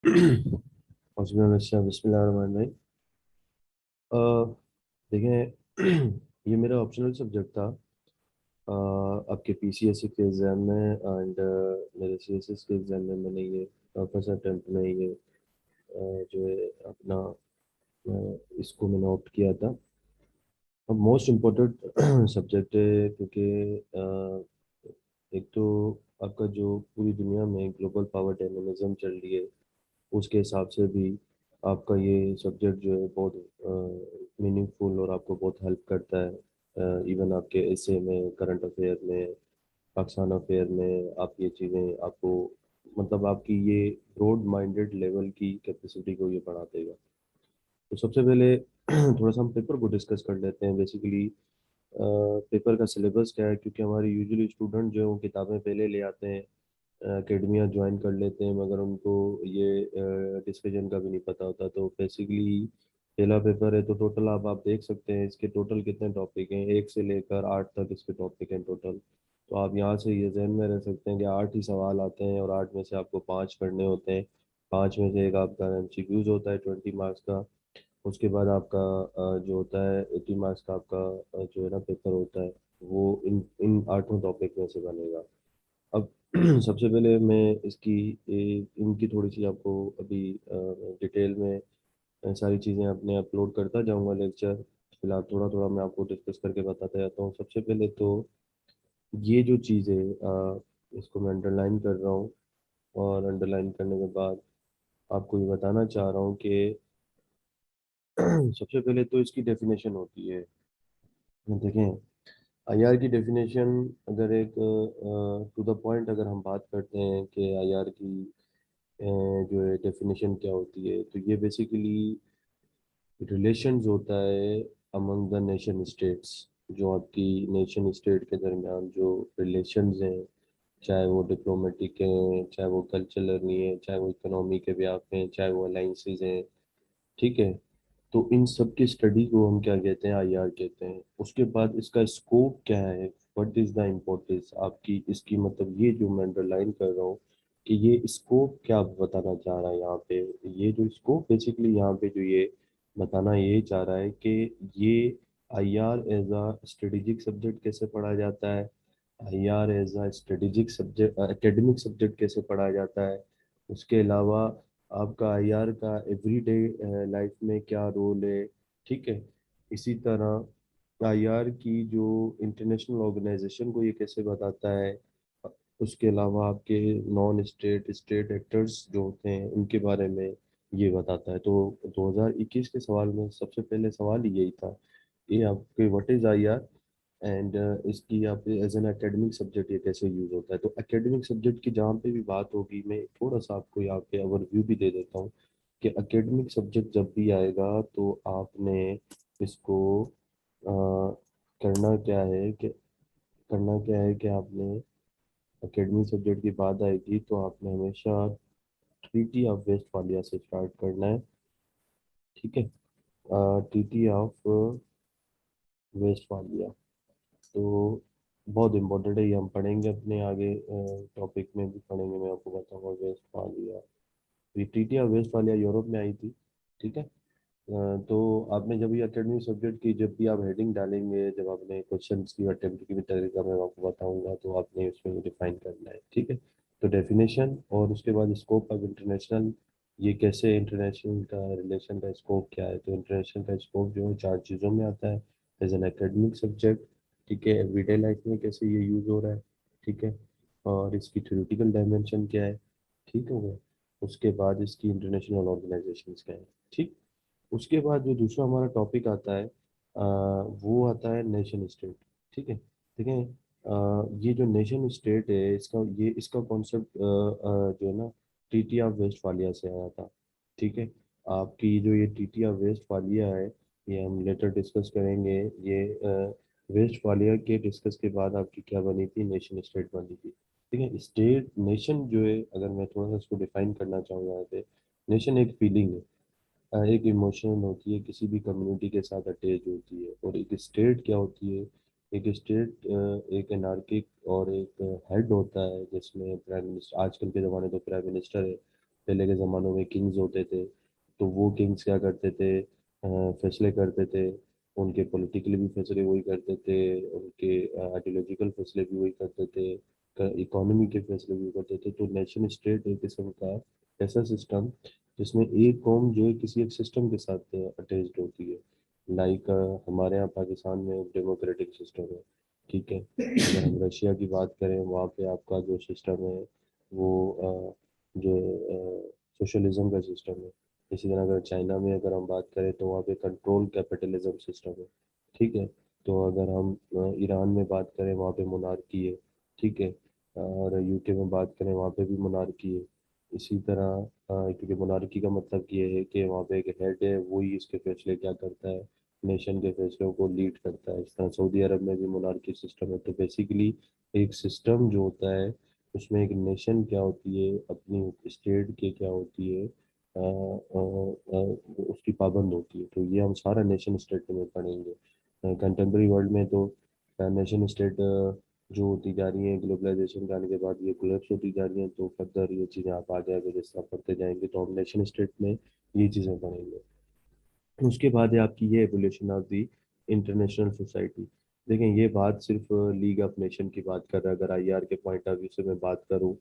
उसमें बिस्मिल्लाहिर्रहमानिर्रहीम। देखें, ये मेरा ऑप्शनल सब्जेक्ट था आपके पीसीएससी के एग्ज़ाम में एंड मेरे सीएसएस के एग्ज़ाम में मैंने ये फर्स्ट अटेम्प्ट में ये जो है अपना इसको मैंने ऑप्ट किया था। अब मोस्ट इम्पोर्टेंट सब्जेक्ट है क्योंकि एक तो आपका जो पूरी दुनिया में ग्लोबल पावर डायनेमिज्म चल रही है उसके हिसाब से भी आपका ये सब्जेक्ट जो है बहुत मीनिंगफुल और आपको बहुत हेल्प करता है। इवन आपके एसे में, करंट अफेयर में, पाकिस्तान अफेयर में आप ये चीज़ें आपको मतलब आपकी ये ब्रॉड माइंडेड लेवल की कैपेसिटी को ये बढ़ा देगा। तो सबसे पहले थोड़ा सा हम पेपर को डिस्कस कर लेते हैं। बेसिकली पेपर का सिलेबस क्या है, क्योंकि हमारे यूजुअली स्टूडेंट जो है वो किताबें पहले ले आते हैं, एकेडमियाँ ज्वाइन कर लेते हैं, मगर उनको ये डिस्कशन का भी नहीं पता होता। तो बेसिकली पहला पेपर है तो टोटल आप देख सकते हैं इसके टोटल कितने टॉपिक हैं, 1 से लेकर 8 तक इसके टॉपिक हैं टोटल। तो आप यहाँ से ये जहन में रह सकते हैं कि 8 ही सवाल आते हैं और 8 में से आपको 5 करने होते हैं। 5 में से एक आपका एमसीक्यूज होता है 20 मार्क्स का। उसके बाद आपका जो होता है 80 मार्क्स का आपका जो है ना पेपर होता है, वो इन इन 8 टॉपिक में से बनेगा। अब सबसे पहले मैं इसकी इनकी थोड़ी सी आपको अभी डिटेल में सारी चीज़ें अपने अपलोड करता जाऊंगा लेक्चर। फिलहाल थोड़ा थोड़ा मैं आपको डिस्कस करके बताता जाता हूँ। सबसे पहले तो ये जो चीज़ है इसको मैं अंडरलाइन कर रहा हूँ, और अंडरलाइन करने के बाद आपको ये बताना चाह रहा हूँ कि सबसे पहले तो इसकी डेफिनेशन होती है। देखें, आईआर की डेफिनेशन, अगर एक टू द पॉइंट अगर हम बात करते हैं कि आईआर की जो है डेफिनेशन क्या होती है, तो ये बेसिकली रिलेशंस होता है अमंग द नेशन स्टेट्स। जो आपकी नेशन स्टेट के दरमियान जो रिलेशंस हैं, चाहे वो डिप्लोमेटिक हैं, चाहे वो कल्चरली हैं, चाहे वो इकोनॉमी के व्याप हैं, चाहे वो अलाइंसेस हैं, ठीक है। तो इन सब की स्टडी को हम क्या कहते हैं, आईआर कहते हैं। उसके बाद इसका स्कोप क्या है, व्हाट इज द इम्पोर्टेंस आपकी इसकी, मतलब ये जो मैं अंडरलाइन कर रहा हूँ कि ये स्कोप क्या बताना चाह रहा है यहाँ पे। ये जो स्कोप बेसिकली यहाँ पे जो ये बताना ये चाह रहा है कि ये IR as a strategic subject कैसे पढ़ा जाता है, IR as a strategic subject academic subject कैसे पढ़ा जाता है। उसके अलावा आपका आईआर का एवरीडे लाइफ में क्या रोल है, ठीक है। इसी तरह आईआर की जो इंटरनेशनल ऑर्गेनाइजेशन को ये कैसे बताता है। उसके अलावा आपके नॉन स्टेट स्टेट एक्टर्स जो होते हैं उनके बारे में ये बताता है। तो 2021 के सवाल में सबसे पहले सवाल ही यही था, ये आपके व्हाट इज आईआर एंड इसकी आप एज एन एकेडमिक सब्जेक्ट ये कैसे यूज होता है। तो एकेडमिक सब्जेक्ट की जहाँ पे भी बात होगी, मैं थोड़ा सा आपको यहाँ पे ओवरव्यू भी दे देता हूँ कि एकेडमिक सब्जेक्ट जब भी आएगा तो आपने इसको करना क्या है कि आपने एकेडमिक सब्जेक्ट की बात आएगी तो आपने हमेशा ट्रीटी ऑफ वेस्टफालिया से स्टार्ट करना है, ठीक है। ट्रीटी ऑफ वेस्टफालिया तो बहुत इम्पोर्टेंट है, ये हम पढ़ेंगे अपने आगे टॉपिक में भी पढ़ेंगे। मैं आपको बताऊंगा वेस्टफालिया, ये ट्रीटी ऑफ वेस्टफालिया यूरोप में आई थी, ठीक है। तो आपने जब ये एकेडमिक सब्जेक्ट की जब भी आप हेडिंग डालेंगे, जब आपने क्वेश्चंस की अटेम्प्ट की भी तरीका मैं आपको बताऊंगा, तो आपने उसमें डिफाइन करना है, ठीक है। तो डेफिनेशन और उसके बाद स्कोप ऑफ इंटरनेशनल, ये कैसे इंटरनेशनल का रिलेशन का स्कोप क्या है। तो इंटरनेशनल का स्कोप जो है 4 चीज़ों में आता है एज एन एकेडमिक सब्जेक्ट, ठीक है। एवरीडे लाइफ में कैसे ये यूज हो रहा है, ठीक है। और इसकी थ्योरेटिकल डायमेंशन क्या है, ठीक हो गया। उसके बाद इसकी इंटरनेशनल ऑर्गेनाइजेशंस क्या है, ठीक। उसके बाद जो दूसरा हमारा टॉपिक आता है वो आता है नेशन स्टेट, ठीक है। देखें, ये जो नेशन स्टेट है इसका कॉन्सेप्ट जो है ना टीटी ऑफ वेस्टफालिया से आया था, ठीक है। आपकी जो ये टीटी ऑफ वेस्टफालिया है, ये हम लेटर डिस्कस करेंगे। ये वेस्टफालिया के डिस्कस के बाद आपकी क्या बनी थी, नेशन स्टेट बनी थी, ठीक है। स्टेट नेशन जो है, अगर मैं थोड़ा सा इसको डिफाइन करना चाहूँ यहाँ पे, नेशन एक फीलिंग है, एक इमोशन होती है, किसी भी कम्युनिटी के साथ अटैच होती है। और एक स्टेट क्या होती है, एक स्टेट एक एनार्किक और एक हेड होता है जिसमें प्राइम मिनिस्टर, आजकल के ज़माने तो प्राइम मिनिस्टर है, पहले के ज़मानों में किंग्स होते थे, तो वो किंग्स क्या करते थे, फैसले करते थे, उनके पॉलिटिकली भी फैसले वही करते थे, उनके आइडियोलॉजिकल फैसले भी वही करते थे, इकोनॉमी के फैसले भी करते थे। तो नेशन स्टेट एक किस्म का ऐसा सिस्टम जिसमें एक कौम जो है किसी एक सिस्टम के साथ अटैच्ड होती है। लाइक हमारे यहाँ पाकिस्तान में एक डेमोक्रेटिक सिस्टम है, ठीक है। अगर हम रशिया की बात करें, वहाँ पे आपका जो सिस्टम है वो जो सोशलिज्म का सिस्टम है। इसी तरह अगर चाइना में अगर हम बात करें तो वहाँ पे कंट्रोल कैपिटलिज्म सिस्टम है, ठीक है। तो अगर हम ईरान में बात करें, वहाँ पे मोनार्की है, ठीक है। और यूके में बात करें, वहाँ पे भी मोनार्की है। इसी तरह क्योंकि मोनार्की का मतलब ये है कि वहाँ पे एक हेड है, वही इसके फैसले क्या करता है, नेशन के फैसलों को लीड करता है। इस तरह सऊदी अरब में भी मोनार्की सिस्टम है। तो बेसिकली एक सिस्टम जो होता है उसमें एक नेशन क्या होती है, अपनी स्टेट के क्या होती है, उसकी पाबंद होती है। तो ये हम सारा नेशन स्टेट में पढ़ेंगे। कंटेम्प्रेरी वर्ल्ड में तो नेशन स्टेट जो होती जा रही है, ग्लोबलाइजेशन के आने के बाद ये कोलैप्स होती जा रही हैं। तो फर्दर ये चीज़ें आप आगे आगे जिस तरह पढ़ते जाएंगे तो हम नेशन स्टेट में ये चीज़ें पढ़ेंगे। उसके बाद है आपकी ये evolution of the international society. देखें, ये बात सिर्फ लीग ऑफ नेशन की बात कर रहा है। अगर आईआर के पॉइंट ऑफ व्यू से मैं बात करूं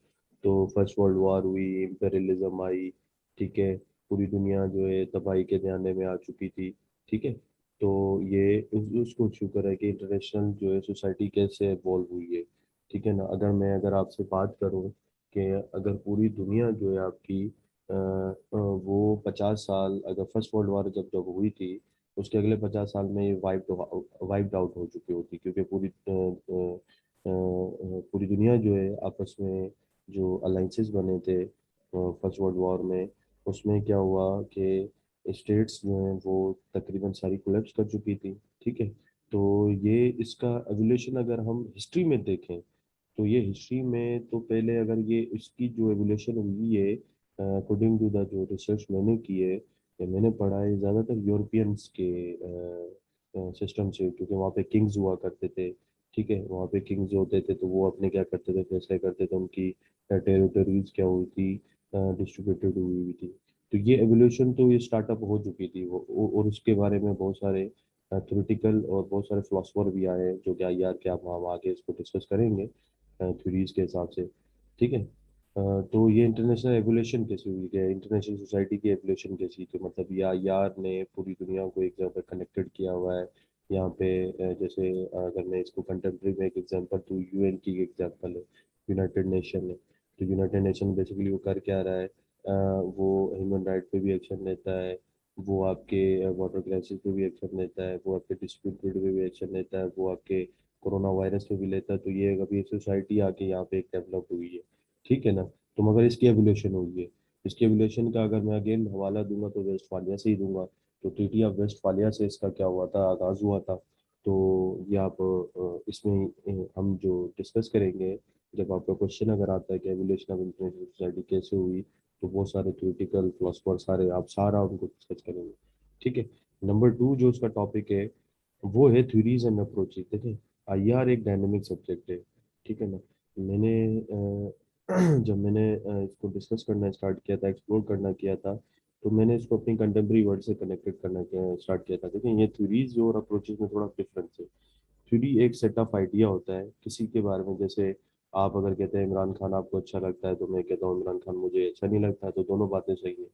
तो फर्स्ट वर्ल्ड वॉर हुई, इंपेरियलिज्म आई, ठीक है। पूरी दुनिया जो है तबाही के ध्यान में आ चुकी थी, ठीक है। तो ये उसको शुक्र है कि इंटरनेशनल जो है सोसाइटी कैसे इवॉल्व हुई है, ठीक है ना। अगर आपसे बात करूं कि अगर पूरी दुनिया जो है आपकी वो 50 साल, अगर फर्स्ट वर्ल्ड वॉर जब जब हुई थी उसके अगले 50 साल में ये वाइप्ड आउट हो चुकी होती, क्योंकि पूरी दुनिया जो है आपस में जो अलाइंसेस बने थे फर्स्ट वर्ल्ड वॉर में, उसमें क्या हुआ कि स्टेट्स जो हैं वो तकरीबन सारी कोलैप्स कर चुकी थी, ठीक है। तो ये इसका एवोल्यूशन अगर हम हिस्ट्री में देखें तो ये हिस्ट्री में तो पहले अगर ये इसकी जो एवोल्यूशन हुई है अकॉर्डिंग टू द जो रिसर्च मैंने की है या मैंने पढ़ा है, ज़्यादातर यूरोपियंस के सिस्टम से, क्योंकि वहाँ पे किंग्स हुआ करते थे, ठीक है। वहाँ पे किंग्स होते थे तो वो अपने क्या करते थे, फैसले करते थे, उनकी टेरिटरीज क्या हुई थी, डिस्ट्रीब्यूटेड हुई हुई थी। तो ये एवोल्यूशन तो ये स्टार्टअप हो चुकी थी और उसके बारे में बहुत सारे थ्योरेटिकल और बहुत सारे फिलोसफर भी आए हैं जो कि आईआर के आप हम आगे इसको डिस्कस करेंगे थ्योरीज के हिसाब से, ठीक है। तो ये इंटरनेशनल एवोल्यूशन कैसे हुई है, इंटरनेशनल सोसाइटी की एवोल्यूशन कैसी, तो मतलब यार ने पूरी दुनिया को एक जगह पे कनेक्टेड किया हुआ है। यहाँ पे जैसे अगर मैं इसको कंटेम्प्रेरी में एक एग्जांपल दूँ, यूएन की एग्जांपल है, यूनाइटेड नेशन है। तो यूनाइटेड नेशन बेसिकली वो कर क्या रहा है, वो ह्यूमन राइट पे भी एक्शन लेता है, वो आपके वाटर क्राइसिस पे भी एक्शन लेता है, वो आपके डिस्प्यूट पे भी एक्शन लेता है, वो आपके कोरोना वायरस पे भी लेता है। तो ये अभी एक सोसाइटी आके यहाँ पे एक डेवलप हुई है, ठीक है ना। तो मगर इसकी एवोल्यूशन हुई है। इसकी एवोल्यूशन का अगर मैं अगेन हवाला दूंगा तो वेस्टफालिया से ही दूंगा। तो ट्रीटी ऑफ वेस्टफालिया से इसका क्या हुआ था, आगाज हुआ था। तो ये आप इसमें हम जो डिस्कस करेंगे, जब आपका क्वेश्चन अगर आता है कि एवोल्यूशन ऑफ इंटरनेशनल सोसाइटी कैसे हुई, तो वो सारे थ्योरेटिकल फिलोसफर सारे आप सारा उनको डिस्कस करेंगे, ठीक है। नंबर 2 जो उसका टॉपिक है वो है थ्योरीज एंड अप्रोचेज। देखें, आईआर एक डायनेमिक सब्जेक्ट है, ठीक है ना। मैंने जब मैंने इसको डिस्कस करना स्टार्ट किया था, एक्सप्लोर करना किया था, तो मैंने इसको अपनी कंटेम्प्रेरी वर्ल्ड से कनेक्टेड करना स्टार्ट किया था। देखिए, ये थ्योरीज और अप्रोचेज में थोड़ा डिफरेंस है। थ्योरी एक सेट ऑफ आइडिया होता है किसी के बारे में। जैसे आप अगर कहते हैं इमरान खान आपको अच्छा लगता है, तो मैं कहता हूँ इमरान खान मुझे अच्छा नहीं लगता है, तो दोनों बातें सही है,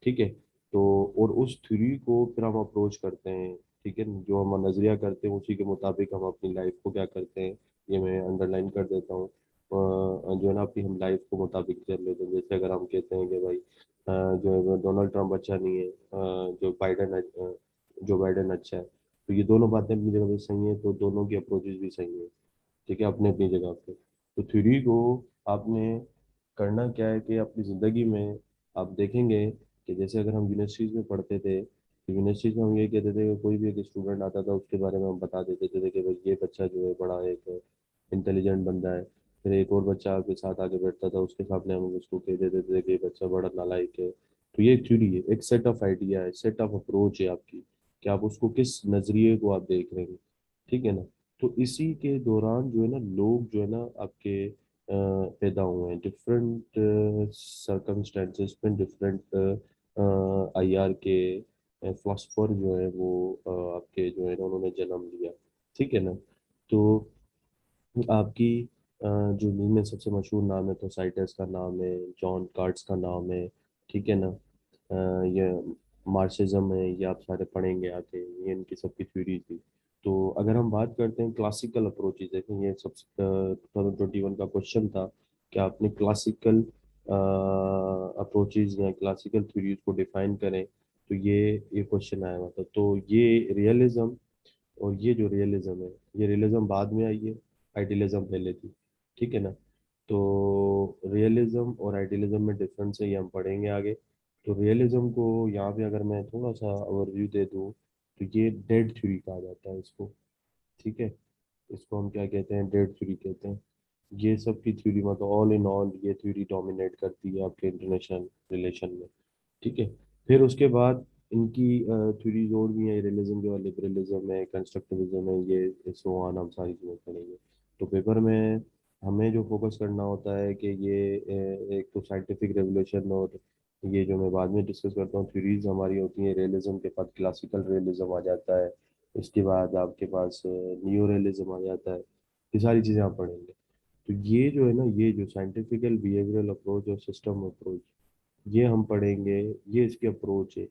ठीक है। तो और उस थ्योरी को फिर हम अप्रोच करते हैं, ठीक है। जो हम नजरिया करते हैं उसी के मुताबिक हम अपनी लाइफ को क्या करते हैं, ये मैं अंडरलाइन कर देता हूँ। जो है ना, अपनी हम लाइफ को मुताबिक चल लेते हैं। जैसे अगर हम कहते हैं कि भाई जो है डोनाल्ड ट्रंप अच्छा नहीं है, जो बाइडन अच्छा है, तो ये दोनों बातें अपनी जगह पे सही है, तो दोनों की अप्रोचेज भी सही है, ठीक है, अपने अपनी जगह पे। तो थ्योरी को आपने करना क्या है कि अपनी ज़िंदगी में आप देखेंगे कि जैसे अगर हम यूनिवर्सिटीज़ में पढ़ते थे तो यूनिवर्सिटीज़ में हम ये कहते थे कि कोई भी एक स्टूडेंट आता था उसके बारे में हम बता देते थे कि भाई ये बच्चा जो है बड़ा एक इंटेलिजेंट बंदा है। फिर एक और बच्चा आपके साथ आके बैठता था, उसके सामने हम उसको कह देते थे कि ये बच्चा बड़ा नालायक है। तो ये थ्योरी है, एक सेट ऑफ आइडिया है, सेट ऑफ अप्रोच है आपकी, कि आप उसको किस नज़रिए को आप देख रहे हैं, ठीक है ना। तो इसी के दौरान जो है ना लोग जो है ना आपके पैदा हुए हैं डिफरेंट सर्कमस्टेंसेस में, डिफरेंट आईआर के फिलोसफर जो है वो आपके जो है ना उन्होंने जन्म लिया। ठीक है ना। तो आपकी जो जिनमें सबसे मशहूर नाम है तो साइटस का नाम है, जॉन कार्ट्स का नाम है। ठीक है ना। ये मार्क्सिज्म है, ये आप सारे पढ़ेंगे आके, ये इनकी सबकी थ्योरी थी। तो अगर हम बात करते हैं क्लासिकल अप्रोचेज, देखें ये सब 2021 का क्वेश्चन था कि आपने क्लासिकल अप्रोचेज या क्लासिकल थ्योरीज को डिफाइन करें, तो ये क्वेश्चन आया हुआ था। तो ये रियलिज्म और ये जो रियलिज्म है, ये रियलिज्म बाद में आई है, आइडियलिज्म पहले थी। ठीक है ना। तो रियलिज्म और आइडियलिज्म में डिफरेंस है, ये हम पढ़ेंगे आगे। तो रियलिज्म को यहाँ पे अगर मैं थोड़ा सा ओवरव्यू दे दूँ, तो ये डेड थ्योरी कहा जाता है इसको। ठीक है। इसको हम क्या कहते हैं, डेड थ्योरी कहते हैं। ये सब की थ्योरी मतलब ऑल इन ऑल ये थ्योरी डोमिनेट करती है आपके इंटरनेशनल रिलेशन में। ठीक है। फिर उसके बाद इनकी थ्योरीज और भी हैं, रियलिज्म के बाद लिबरलिज्म है, कंस्ट्रक्टिविज्म है, ये सो ऑन, हम सारी चीज़ें पढ़ेंगे। तो पेपर में हमें जो फोकस करना होता है कि ये एक तो साइंटिफिक रेवोल्यूशन, और ये जो मैं बाद में डिस्कस करता हूँ थ्योरीज हमारी होती हैं, रियलिज्म के बाद क्लासिकल रियलिज्म आ जाता है, उसके बाद आपके पास नियो रियलिज्म आ जाता है। ये सारी चीज़ें आप पढ़ेंगे। तो ये जो है ना, ये जो साइंटिफिकल बिहेवियरल अप्रोच और सिस्टम अप्रोच, ये हम पढ़ेंगे। ये इसकी अप्रोच है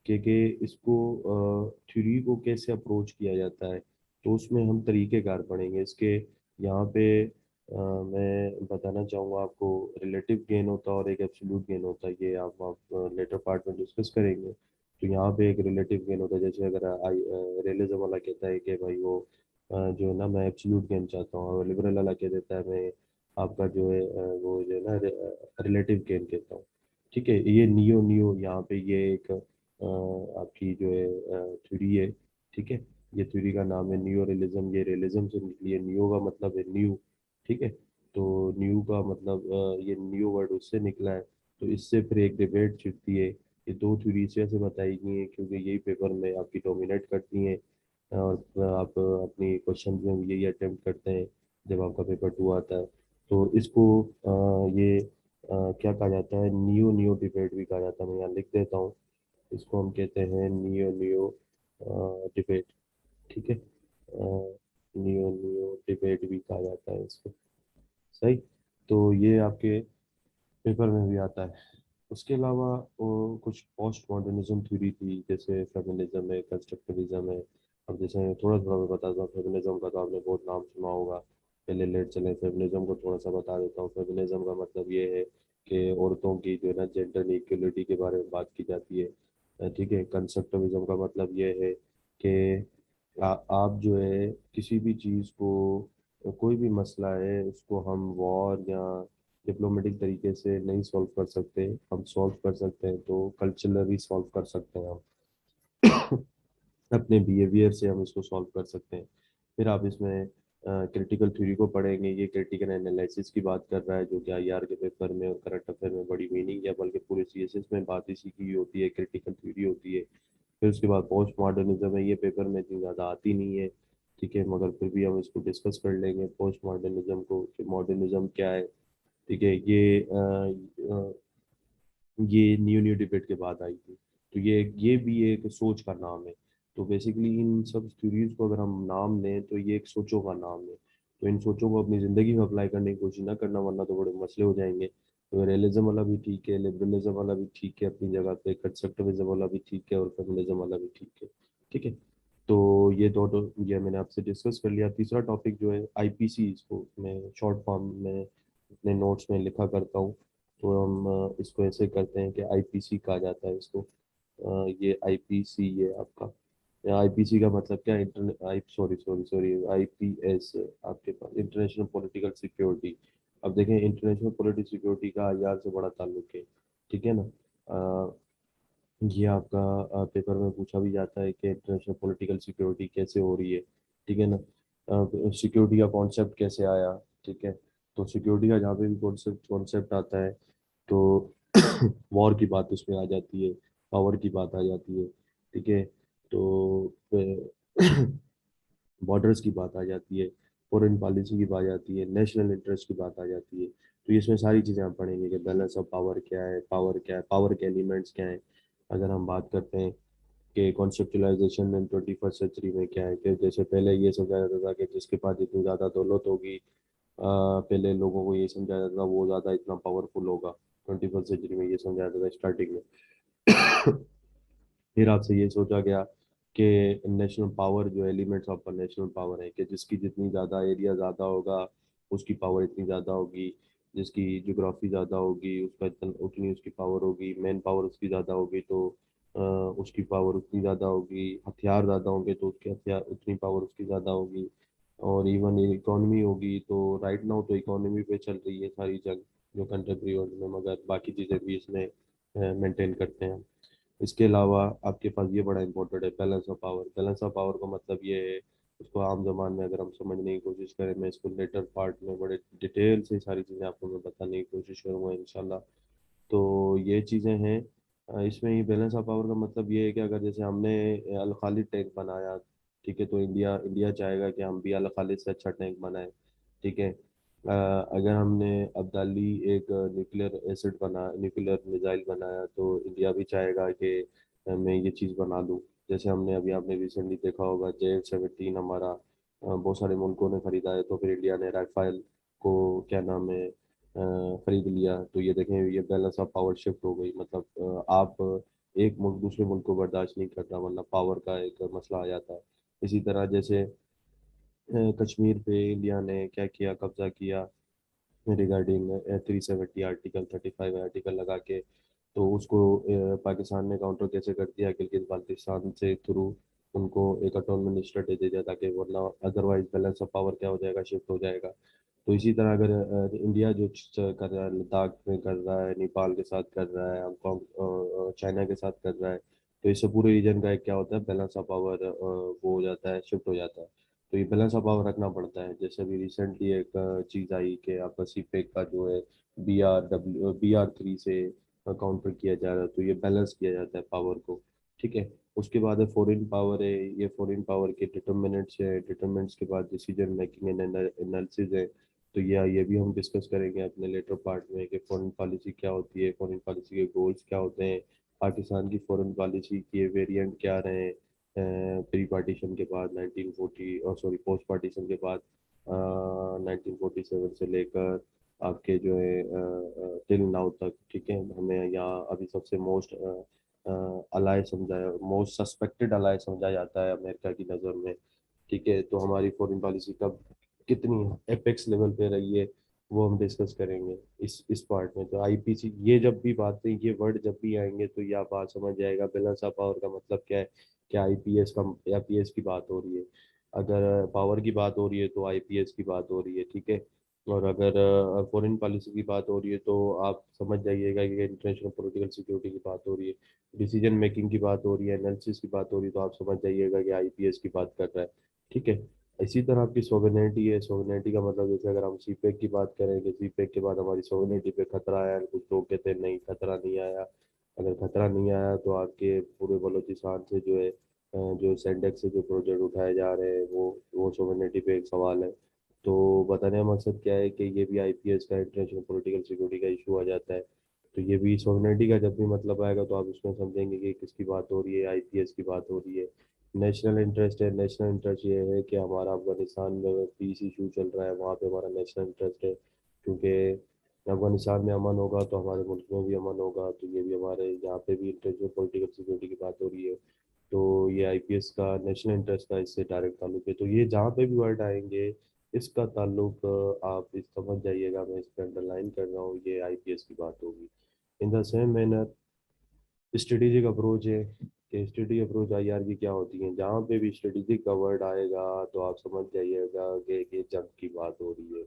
कि इसको थ्योरी को कैसे अप्रोच किया जाता है। तो उसमें हम तरीक़ेकार पढ़ेंगे इसके। यहाँ पे मैं बताना चाहूँगा आपको, रिलेटिव गेन होता है और एक एब्सोल्यूट गेन होता है, ये आप लेटर पार्ट में डिस्कस करेंगे। तो यहाँ पे एक रिलेटिव गेन होता है, जैसे अगर आई रियलिज्म वाला कहता है कि भाई वो जो है ना मैं एब्सोल्यूट गेन चाहता हूँ, और लिबरल वाला कह देता है मैं आपका जो है वो जो है ना रिलेटिव गेन कहता हूँ। ठीक है। ये नियो नियो यहाँ पे ये एक आपकी जो है थ्योरी है। ठीक है। ये थ्योरी का नाम है नियो रियलिज्म, ये रियलिज्म से निकली है, नियो का मतलब है न्यू। ठीक है। तो न्यू का मतलब ये न्यू वर्ड उससे निकला है। तो इससे फिर एक डिबेट छिड़ती है। ये दो थ्योरी से ऐसे बताई गई हैं क्योंकि यही पेपर में आपकी डोमिनेट करती हैं, और आप अपनी क्वेश्चन में भी यही अटेम्प्ट करते हैं जब आपका पेपर 2 आता है। तो इसको ये क्या कहा जाता है, नियो नियो डिबेट भी कहा जाता है। मैं यहाँ लिख देता हूँ, इसको हम कहते हैं नियो नियो डिबेट। ठीक है। नियो नियो डिबेट भी कहा जाता है इसको। सही। तो ये आपके पेपर में भी आता है। उसके अलावा वो कुछ पोस्ट मॉडर्निज्म थ्योरी थी, जैसे फेमिनिज्म है, कंस्ट्रक्टिविज्म है। अब जैसे थोड़ा थोड़ा मैं बताता हूँ, फेमिनिज्म का तो आपने बहुत नाम सुना होगा। पहले लेट चले फेमिनिज्म को थोड़ा सा बता देता हूँ। फेमिनिज्म का मतलब ये है कि औरतों की जो है ना जेंडर इक्वलिटी के बारे में बात की जाती है। ठीक है। कंस्ट्रक्टिविज्म का मतलब ये है कि आप जो है किसी भी चीज़ को, कोई भी मसला है उसको हम वॉर या डिप्लोमेटिक तरीके से नहीं सॉल्व कर सकते, हम सॉल्व कर सकते हैं तो कल्चरली सॉल्व कर सकते हैं हम। अपने बिहेवियर से हम इसको सॉल्व कर सकते हैं। फिर आप इसमें क्रिटिकल थ्योरी को पढ़ेंगे। ये क्रिटिकल एनालिसिस की बात कर रहा है, जो कि आईआर के पेपर में और करंट अफेयर में बड़ी मीनिंग है, बल्कि पूरे सीएसएस में बात इसी की होती है, क्रिटिकल थ्योरी होती है। फिर उसके बाद पोस्ट मॉडर्निज्म है, ये पेपर में इतनी ज़्यादा आती नहीं है। ठीक है। मगर फिर भी हम इसको डिस्कस कर लेंगे पोस्ट मॉडर्निज्म को, कि मॉडर्निज्म क्या है। ठीक है। ये न्यू न्यू डिबेट के बाद आई थी। तो ये भी एक सोच का नाम है। तो बेसिकली इन सब थ्योरीज को अगर हम नाम लें तो ये एक सोचों का नाम है। तो इन सोचों को अपनी ज़िंदगी में अप्लाई करने की कोशिश ना करना, वरना तो बड़े मसले हो जाएंगे। तो रियलिज्म वाला भी ठीक है, लिबरलिज्म वाला भी ठीक है अपनी जगह पे, कंस्ट्रक्टिविज्म वाला भी ठीक है, और फेमिनिज्म वाला भी ठीक है। ठीक है। तो ये ये मैंने आपसे डिस्कस कर लिया। तीसरा टॉपिक जो है आईपीसी, इसको मैं शॉर्ट फॉर्म में अपने नोट्स में लिखा करता हूँ। तो हम इसको ऐसे करते हैं कि आईपीसी कहा जाता है इसको। ये आईपीसी ये आपका, आईपीसी का मतलब क्या, इंटर आई सॉरी सॉरी सॉरी आईपीएस है आपके पास, इंटरनेशनल पॉलिटिकल सिक्योरिटी। अब देखें, इंटरनेशनल पॉलिटिकल सिक्योरिटी का आईआर से बड़ा ताल्लुक है। ठीक है ना। ये आपका पेपर में पूछा भी जाता है कि इंटरनेशनल पॉलिटिकल सिक्योरिटी कैसे हो रही है। ठीक है ना। सिक्योरिटी का कॉन्सेप्ट कैसे आया। ठीक है। तो सिक्योरिटी का जहाँ पे भी कॉन्सेप्ट कॉन्सेप्ट आता है, तो वॉर की बात उसमें आ जाती है, पावर की बात आ जाती है। ठीक है। तो बॉर्डर्स की बात आ जाती है। फॉरेन पॉलिसी की बात आती है, नेशनल इंटरेस्ट की बात आ जाती है। तो इसमें सारी चीज़ें आप पढ़ेंगे कि बैलेंस ऑफ पावर क्या है, पावर क्या है, पावर के एलिमेंट्स क्या है। अगर हम बात करते हैं कि कॉन्सेप्चुलाइजेशन इन 21st सेंचुरी में क्या है, कि जैसे पहले ये समझा जाता था कि जिसके पास जितनी ज़्यादा दौलत होगी, पहले लोगों को ये समझाया जाता था वो ज़्यादा इतना पावरफुल होगा। 21st सेंचुरी में ये समझाया जाता था स्टार्टिंग में। फिर आपसे ये सोचा गया कि नेशनल पावर जो एलिमेंट्स ऑफ नेशनल पावर है, कि जिसकी जितनी ज़्यादा एरिया ज़्यादा होगा उसकी पावर इतनी ज़्यादा होगी, जिसकी जोग्राफी ज़्यादा होगी उसका इतना उतनी उसकी पावर होगी, मैन पावर उसकी ज़्यादा होगी तो उसकी पावर उतनी ज़्यादा होगी, हथियार ज़्यादा होंगे तो उसके हथियार उतनी पावर उसकी ज़्यादा होगी। और इवन इकोनॉमी होगी तो राइट नाउ तो इकोनॉमी पे चल रही है सारी जंग जो कंटेम्प्रेरी वर्ल्ड में, मगर बाकी चीज़ें भी इसमें मेंटेन करते हैं। इसके अलावा आपके पास ये बड़ा इंपॉर्टेंट है balance of power. Balance of power का मतलब ये है, उसको आम जबान में अगर हम समझने की कोशिश करें, मैं इसको लेटर पार्ट में बड़े डिटेल से सारी चीज़ें आपको मैं बताने की कोशिश करूँगा इंशाल्लाह। तो ये चीज़ें हैं। इसमें ही बैलेंस ऑफ पावर का मतलब ये है कि अगर जैसे हमने अल खालिद टैंक बनाया, ठीक है, तो इंडिया इंडिया चाहेगा कि हम भी अल खालिद से अच्छा टैंक बनाएं, ठीक है। अगर हमने अब्दाली एक न्यूक्लियर एसिड बना न्यूक्लियर मिसाइल बनाया तो इंडिया भी चाहेगा कि मैं ये चीज़ बना लूँ। जैसे हमने अभी आपने रिसेंटली देखा होगा JF-17 हमारा बहुत सारे मुल्कों ने खरीदा है, तो फिर इंडिया ने राफेल को क्या नाम है खरीद लिया। तो ये देखें, ये बैलेंस ऑफ पावर शिफ्ट हो गई। मतलब आप एक मुल्क दूसरे मुल्क को बर्दाश्त नहीं करता, वरना पावर का एक मसला आ जाता है। इसी तरह जैसे कश्मीर पे इंडिया ने क्या किया, कब्जा किया रिगार्डिंग 370 आर्टिकल 35 आर्टिकल लगा के, तो उसको पाकिस्तान ने काउंटर कैसे कर दिया, गिलगित बाल्टिस्तान से थ्रू उनको एक ऑटोनमस स्टेटस दे दिया, ताकि वरना अदरवाइज बैलेंस ऑफ पावर क्या हो जाएगा, शिफ्ट हो जाएगा। तो इसी तरह अगर इंडिया जो कर रहा है, लद्दाख में कर रहा है, नेपाल के साथ कर रहा है, हांगकॉन्ग चाइना के साथ कर रहा है, तो इससे पूरे रीजन का एक क्या होता है, बैलेंस ऑफ पावर वो हो जाता है, शिफ्ट हो जाता है। तो ये बैलेंस ऑफ पावर रखना पड़ता है। जैसे अभी रिसेंटली एक चीज़ आई कि आपका सीपेक का जो है BR3 से काउंटर किया जा रहा है, तो ये बैलेंस किया जाता है पावर को, ठीक है। उसके बाद है फॉरेन पावर है, ये फॉरेन पावर के डिटर्मिनेंट्स है, डिटर्मिनेंट्स के बाद डिसीजन मेकिंग एंड एनालिसिस है। तो ये भी हम डिस्कस करेंगे अपने लेटर पार्ट में कि फॉरेन पॉलिसी क्या होती है, फॉरेन पॉलिसी के गोल्स क्या होते हैं, पाकिस्तान की फॉरेन पॉलिसी के वेरिएंट क्या रहे हैं प्री पार्टीशन के बाद 1940 और सॉरी पोस्ट पार्टीशन के बाद 1947 से लेकर आपके जो है टिल नाउ तक, ठीक है। हमें यहाँ अभी सबसे मोस्ट अलाय समझाया, मोस्ट सस्पेक्टेड अलाय समझा जाता है अमेरिका की नज़र में, ठीक है। तो हमारी फॉरेन पॉलिसी कब कितनी एपेक्स लेवल पे रही है वो हम डिस्कस करेंगे इस पार्ट में। तो IPC, ये जब भी बातें, ये वर्ड जब भी आएंगे तो ये आप बात समझ जाएगा बैलेंस ऑफ पावर का मतलब क्या है, क्या IPS का IPS की बात हो रही है। अगर पावर की बात हो रही है तो IPS की बात हो रही है, ठीक है। और अगर फॉरेन पॉलिसी की बात हो रही है तो आप समझ जाइएगा कि इंटरनेशनल पॉलिटिकल सिक्योरिटी की बात हो रही है, डिसीजन मेकिंग की बात हो रही है, एनालिसिस की बात हो रही है, तो आप समझ जाइएगा कि IPS की बात कर रहा है, ठीक है। इसी तरह आपकी सोवेनिटी है। सोवेनिटी का मतलब जैसे अगर हम सीपेक की बात करें कि सीपेक के बाद हमारी सोवेनिटी पे खतरा आया, कुछ लोग कहते हैं नहीं खतरा नहीं आया। अगर खतरा नहीं आया तो आपके पूरे बलूचिस्तान से जो है जो सेंडेक से जो प्रोजेक्ट उठाए जा रहे हैं वो सोवेनिटी पे एक सवाल है। तो बताने का मकसद क्या है कि ये भी IPS का इंटरनेशनल पॉलिटिकल सिक्योरिटी का इशू आ जाता है। तो ये भी सोवेनिटी का जब भी मतलब आएगा तो आप उसमें समझेंगे कि किसकी बात हो रही है, IPS की बात हो रही है। नेशनल इंटरेस्ट है, नेशनल इंटरेस्ट ये है कि हमारा अफगानिस्तान में पीस इशू चल रहा है, वहाँ पे हमारा नेशनल इंटरेस्ट है, क्योंकि अफगानिस्तान में अमन होगा तो हमारे मुल्क में भी अमन होगा। तो ये भी हमारे यहाँ पे भी इंटरनेशनल पॉलिटिकल सिक्योरिटी की बात हो रही है। तो ये IPS का नेशनल इंटरेस्ट का इससे डायरेक्ट ताल्लुक है। तो ये जहाँ पे भी वर्ड आएंगे इसका ताल्लुक आप इस समझ जाइएगा, मैं इस पर अंडरलाइन कर रहा हूँ, ये IPS की बात होगी। In the same manner strategic approach है कि स्ट्रेटेजिक अप्रोच IR की क्या होती है। जहाँ पे भी स्ट्रेटेजिक का वर्ड आएगा तो आप समझ जाइएगा कि जंग की बात हो रही है।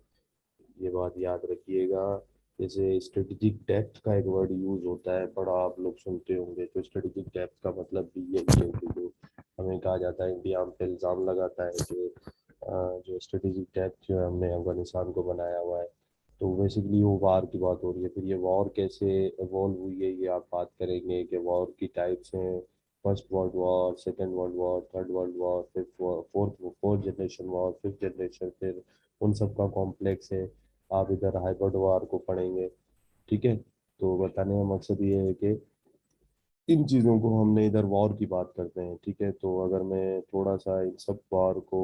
ये बात याद रखिएगा। जैसे स्ट्रेटेजिक डेप्थ का एक वर्ड यूज होता है, बड़ा आप लोग सुनते होंगे, तो स्ट्रेटेजिक डेप्थ का मतलब भी यही है कि जो हमें कहा जाता है, इंडिया हम पे इल्ज़ाम लगाता है कि जो स्ट्रेटेजिक डेप्थ जो है हमने अफगानिस्तान को बनाया हुआ है। तो बेसिकली वो वार की बात हो रही है। फिर ये वॉर कैसे इवॉल्व हुई है ये आप बात करेंगे कि वॉर की टाइप्स हैं, first world war, second world war, third world war, fifth fourth generation war, fifth generation, फिर उन सब का कॉम्प्लेक्स है। आप इधर हाइब्रिड वॉर को पढ़ेंगे। ठीक है। तो बताने का मकसद ये है कि इन चीज़ों को हमने इधर वॉर की बात करते हैं। ठीक है। तो अगर मैं थोड़ा सा इन सब वॉर को,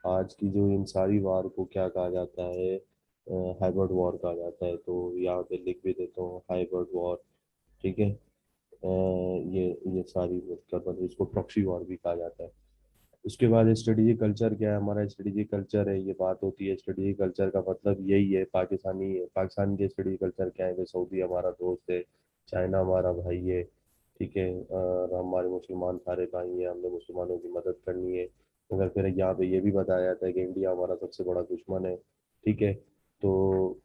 आज की जो इन सारी वॉर को क्या कहा जाता है, हाइब्रिड वॉर कहा जाता है। तो यहाँ पे लिख भी देता हूँ, हाइब्रिड वॉर। ठीक है। ये सारी मतलब इसको प्रॉक्सी वॉर भी कहा जाता है। उसके बाद स्ट्रेटेजिक कल्चर क्या है, हमारा स्ट्रेटेजिक कल्चर है, ये बात होती है स्ट्रेटेजिक कल्चर का मतलब यही है। पाकिस्तान के स्ट्रेटेजिक कल्चर क्या है, कि सऊदी हमारा दोस्त है, चाइना हमारा भाई है। ठीक है। और हमारे मुसलमान सारे भाई हैं, हमने मुसलमानों की मदद करनी है। मगर फिर यहाँ पे ये भी बताया जाता है कि इंडिया हमारा सबसे बड़ा दुश्मन है। ठीक है। तो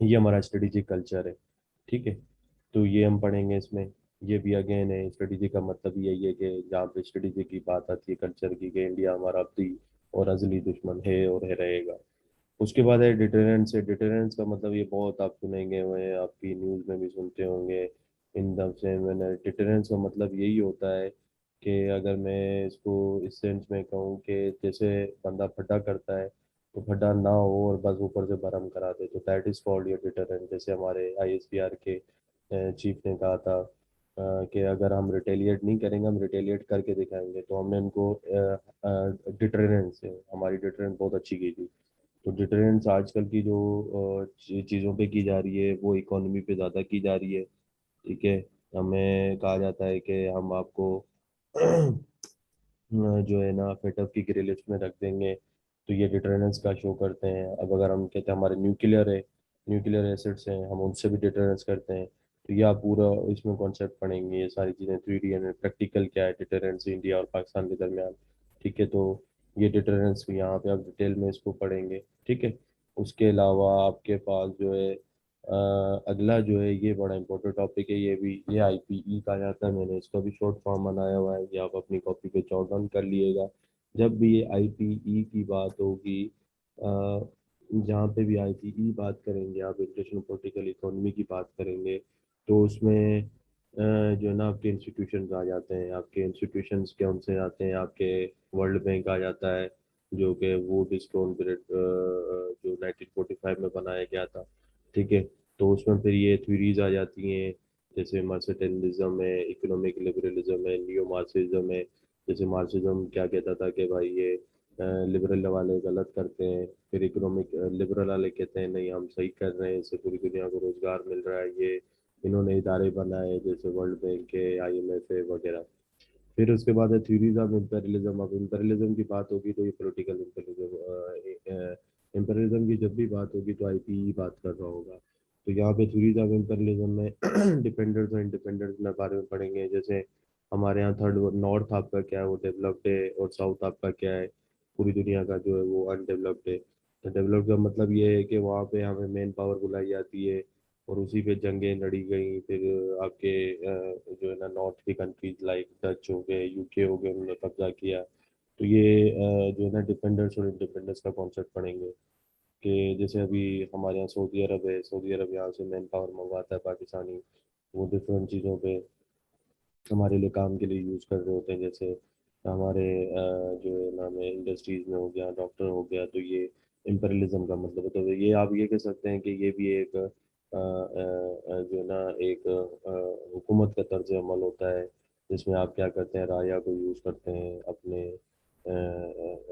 ये हमारा स्ट्रेटेजिक कल्चर है। ठीक है। तो ये हम पढ़ेंगे इसमें। ये भी अगेन है, स्ट्रेटेजी का मतलब यही है कि जहाँ पे स्ट्रेटेजी की बात आती है कल्चर की, कि इंडिया हमारा अब्दी और अजली दुश्मन है और है रहेगा। उसके बाद है डिटरेंस। है डिटरेंस का मतलब ये बहुत आप सुनेंगे हुए हैं, आपकी न्यूज़ में भी सुनते होंगे। इन दम से मैंने डिटरेंस का मतलब यही होता है कि अगर मैं इसको इस सेंस में कहूँ कि जैसे बंदा फटा करता है तो फटा ना हो और बस ऊपर से भरम करा दे, तो that is called your deterrence. जैसे हमारे आईएसपीआर के चीफ ने कहा था कि अगर हम रिटेलिएट नहीं करेंगे, हम रिटेलिएट करके दिखाएंगे। तो हमने इनको डिटरेंस से हमारी डिटरेंस बहुत अच्छी की थी। तो डिटरेंस आजकल की जो चीज़ों पे की जा रही है, वो इकोनॉमी पे ज़्यादा की जा रही है। ठीक है। हमें कहा जाता है कि हम आपको जो है ना फेटअप की ग्रे लिस्ट में रख देंगे। तो ये डिटरेंस का शो करते हैं। अब अगर हम कहते हैं हमारे न्यूक्लियर है, न्यूक्लियर एसिड्स हैं, हम उनसे भी डिटरेंस करते हैं। तो ये आप पूरा इसमें कॉन्सेप्ट पढ़ेंगे, ये सारी चीज़ें 3D एंड प्रैक्टिकल क्या है डिटरेंस इंडिया और पाकिस्तान के दरमियान। ठीक है। तो ये डिटरेंस यहाँ पे आप डिटेल में इसको पढ़ेंगे। ठीक है। उसके अलावा आपके पास जो है अगला जो है, ये बड़ा इंपॉर्टेंट टॉपिक है, ये भी ये आईपीई कहा जाता है। मैंने इसका भी शॉर्ट फॉर्म बनाया हुआ है, ये आप अपनी कॉपी पे जॉट डाउन कर लिएगा। जब भी ये आईपीई की बात होगी, जहाँ पे भी आईपीई बात करेंगे, आप इंटरनेशनल पॉलिटिकल इकोनॉमी की बात करेंगे, तो उसमें जो है ना आपके इंस्टीट्यूशंस आ जाते हैं। आपके इंस्टीट्यूशंस कौन से आते हैं, आपके वर्ल्ड बैंक आ जाता है, जो कि वो डिस्कॉन पीरियड जो 1945 में बनाया गया था। ठीक है। तो उसमें फिर ये थ्योरीज आ जाती हैं, जैसे मार्क्सिज्म है, इकोनॉमिक लिबरलिज्म है, नियो मार्क्सिज्म है। जैसे मार्क्सिज्म क्या कहता था कि भाई ये लिबरल वाले गलत करते हैं, फिर इकोनॉमिक लिबरल वाले कहते हैं नहीं हम सही कर रहे हैं, इससे पूरी दुनिया को रोजगार मिल रहा है। ये इन्होंने इदारे बनाए जैसे वर्ल्ड बैंक है, आईएमएफ है वगैरह। फिर उसके बाद है थ्योरीज ऑफ इम्पेरियलिज्म। अब इम्पेरियलिज्म की बात होगी तो ये पॉलिटिकल इम्पेरियलिज्म, इम्पेरियलिज्म की जब भी बात होगी तो आईपीई बात कर रहा होगा। तो यहाँ पे थ्योरीज ऑफ इम्पेरियलिज्म में डिपेंडेंस और इंडिपेंडेंस में बारे में पढ़ेंगे। जैसे हमारे यहाँ थर्ड नॉर्थ आपका क्या है, वो डेवलप्ड है, और साउथ आपका क्या है, पूरी दुनिया का जो है वो अनडेवलप्ड है। तो डेवलप्ड का मतलब ये है कि वहाँ पे हमें मेन पावर बुलाई जाती है और उसी पे जंगें लड़ी गई। फिर आपके जो है ना नॉर्थ की कंट्रीज लाइक डच हो गए, यूके हो गए, उन्होंने कब्जा किया। तो ये जो है ना डिपेंडेंस और इंडिपेंडेंस का कॉन्सेप्ट पढ़ेंगे, कि जैसे अभी हमारे यहाँ सऊदी अरब है, सऊदी अरब यहाँ से मैन पावर मंगवाता है पाकिस्तानी, वो डिफरेंट चीज़ों पे हमारे लिए काम के लिए यूज़ कर रहे होते हैं। जैसे हमारे जो है नाम है इंडस्ट्रीज में हो गया, डॉक्टर हो गया। तो ये इम्पेरियलिज्म का मतलब है। तो ये आप ये कह सकते हैं कि ये भी एक जो है ना एक हुकूमत का तर्ज अमल होता है, जिसमें आप क्या करते हैं, राया को यूज़ करते हैं अपने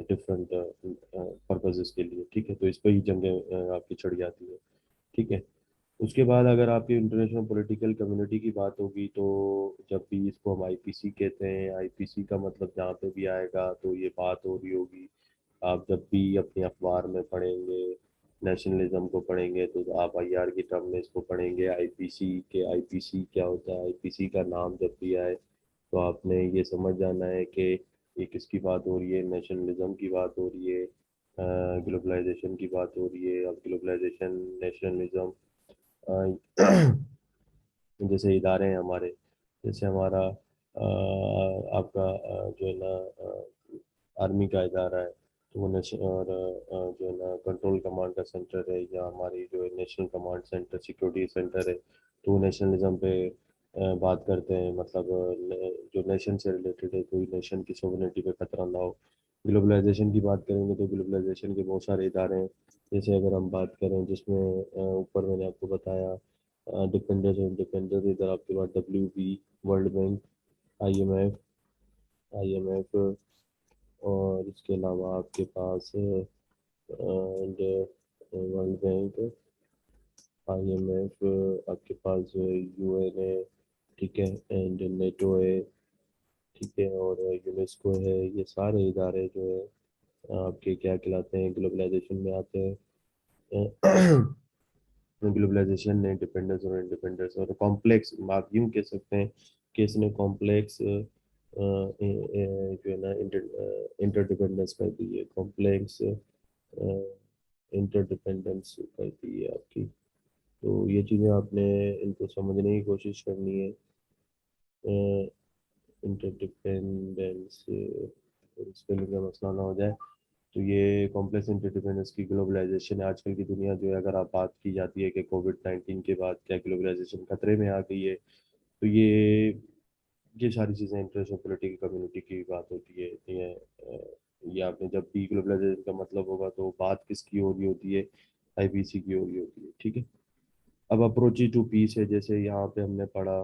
डिफरेंट पर्पजेस के लिए। ठीक है। तो इस पर ही जंगें आपकी छिड़ जाती है। ठीक है। उसके बाद अगर आपकी इंटरनेशनल पॉलिटिकल कम्युनिटी की बात होगी, तो जब भी इसको हम आईपीसी कहते हैं, आईपीसी का मतलब जहाँ पे भी आएगा तो ये बात हो रही होगी। आप जब भी अपने अखबार में पढ़ेंगे, नेशनलिज्म को पढ़ेंगे, तो आप आईआर की टर्म में इसको पढ़ेंगे आईपीसी के। आईपीसी क्या होता है, आईपीसी का नाम जब भी आए तो आपने ये समझ जाना है कि ये किसकी बात हो रही है, नेशनलिज्म की बात हो रही है, ग्लोबलाइजेशन की बात हो रही है। अब ग्लोबलाइजेशन, नेशनलिज्म, जैसे इदारे हैं हमारे, जैसे हमारा आपका जो है ना आर्मी का इदारा है, तो वो और जो है ना कंट्रोल कमांड का सेंटर है, या हमारी जो है national command centre, security centre है, तो वो नेशनलिज्म पे बात करते हैं, मतलब जो नेशन से रिलेटेड है, कोई नेशन की सोवरेनिटी पे खतरा ना हो। ग्लोबलाइजेशन की बात करेंगे तो ग्लोबलाइजेशन के बहुत सारे इदारे हैं। जैसे अगर हम बात करें, जिसमें ऊपर मैंने आपको बताया डिपेंडेंस और इंडिपेंडेंस, इधर आपके पास WB, वर्ल्ड बैंक, IMF, और इसके अलावा आपके पास वर्ल्ड बैंक, IMF, आपके पास UN है, ठीक है, एंड नेटो है, ठीक है, और यूनेस्को है। ये सारे इदारे जो है आपके क्या कहलाते हैं, ग्लोबलाइजेशन में आते हैं। ग्लोबलाइजेशन ने डिपेंडेंस और इंडिपेंडेंस और कॉम्प्लेक्स, आप यूं कह सकते हैं कि इसने कॉम्प्लेक्स जो है ना इंटरडिपेंडेंस कर दी है, कॉम्प्लेक्स इंटरडिपेंडेंस कर दी है आपकी। तो ये चीज़ें आपने इनको समझने की कोशिश करनी है। इंटरडिपेंडेंस स्पेलिंग का मसला ना हो जाए। तो ये कॉम्प्लेक्स इंटरडिपेंडेंस की ग्लोबलाइजेशन है आजकल की दुनिया जो है। अगर आप बात की जाती है कि कोविड-19 के बाद क्या ग्लोबलाइजेशन खतरे में आ गई है, तो ये सारी चीज़ें इंटरनेशनल पॉलिटिकल कम्युनिटी की बात होती है। ये आपने जब भी ग्लोबलाइजेशन का मतलब होगा तो बात किसकी हो रही होती है, IPC की हो रही होती है, ठीक है। अब अप्रोच टू पीस है, जैसे यहाँ पे हमने पढ़ा